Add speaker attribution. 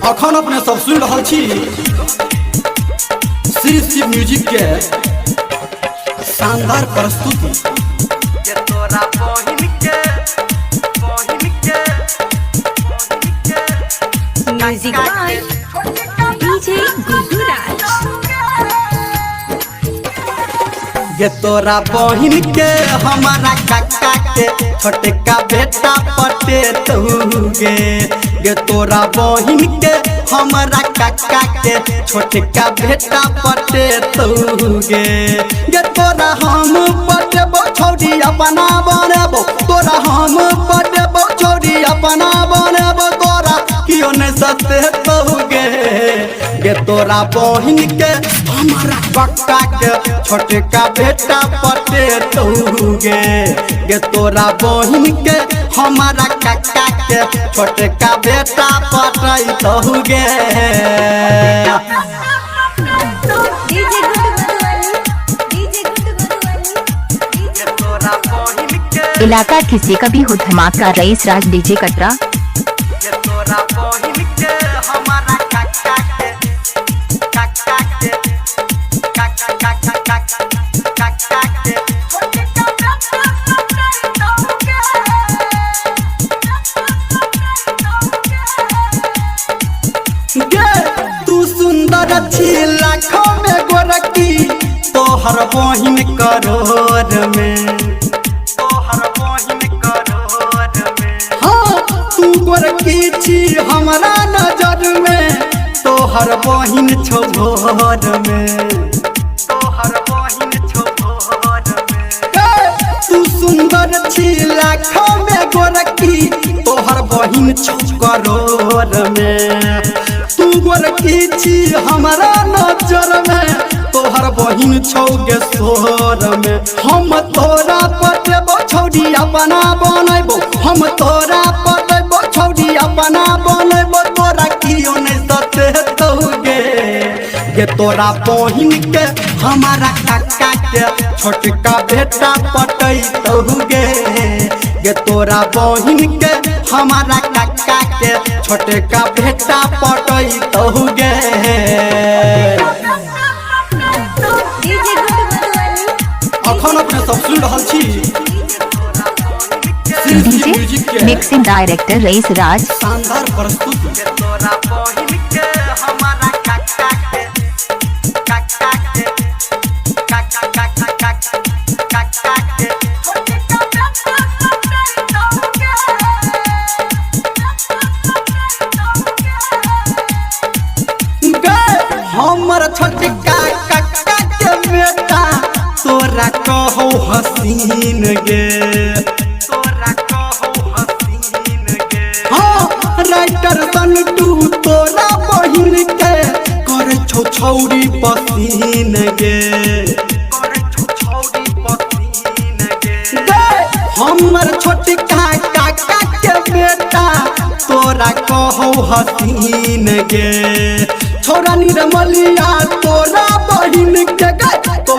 Speaker 1: अखन अपने सब सुन रहा छी श्री शिव म्यूजिक के शानदार प्रस्तुति।
Speaker 2: ये तोरा बहिन के
Speaker 3: म्यूजिक बाय डीजे गुड्डू राज।
Speaker 1: ये तोरा बहिन के हमारा काका के छोटे का बेटा पटे तूगे। ये तोरा बहिन के हमारा काका के छोटे का बेटा पटे तूगे। ये तोरा हम पटेबो छौरी अपना बनेबो, तोरा हम पटेबो छौरी अपना बनेबो, तोरा क्यों नहीं सते तूगे। ये तोरा बहिन के हमारा काका के छोटे का बेटा पटे तूगे। ये तोरा बहिन के हमारा काका के छोटे का बेटा पटे तूगे।
Speaker 3: डीजे गुड्डू मधुबनी, डीजे गुड्डू मधुबनी,
Speaker 2: ये तोरा बहिन के
Speaker 4: इलाका किसी का भी हो धमाका रईस राज डीजे कटरा।
Speaker 2: ये तोरा बहिन के हमारा काका के
Speaker 1: तू सुंदर छी लाखों में गोरकी, तोहर बहिन करोड़ में।
Speaker 2: तोहर बहिन करोड़ में
Speaker 1: हाँ तू गोरकी छी हमारा नजर में, तोहर बहिन छो भोर में।
Speaker 2: तोहर बहिन छो भोर में
Speaker 1: तू सुंदर छी लाखों में गोरकी, तोहर बहिन छो करोड़ में। तू गोरकी छी हमारा नजर में, तोहर बहिन छौ गे सोर में। हम तोरा पटेबो छौरी अपना बनेबो, हम तोरा पटेबो छौरी अपना बनेबो, तोरा क्यों नहीं सते तौगे। ये तोरा बहिन के हमारा काका के छोटका बेटा पटै तौगे। ये तोरा बहिन के हमारा काका के छोटका बेटा पटै तौगे।
Speaker 3: डीजे गुड्डू मधुबनी,
Speaker 1: अखन अपने सब सुन रहा छी श्री शिव म्यूजिक
Speaker 4: डीजे
Speaker 1: के
Speaker 4: मिक्सिंग डायरेक्टर रईस राज।
Speaker 1: शानदार प्रस्तुति।
Speaker 2: ये तोरा बहिन के हमारा काका के
Speaker 1: हमर छोटका काका के बेटा तोरा कहो हसीन गे।
Speaker 2: तोरा कहो हसीन गे
Speaker 1: हाँ राइटर संटू तोरा बहिन के करे छौ छौरी पसीन गे।
Speaker 2: करे छौ छौरी पसीन गे
Speaker 1: हमर छोटका काका के बेटा तोरा कहो हसीन गे। छोरा निर्मलिया तोरा बहिन के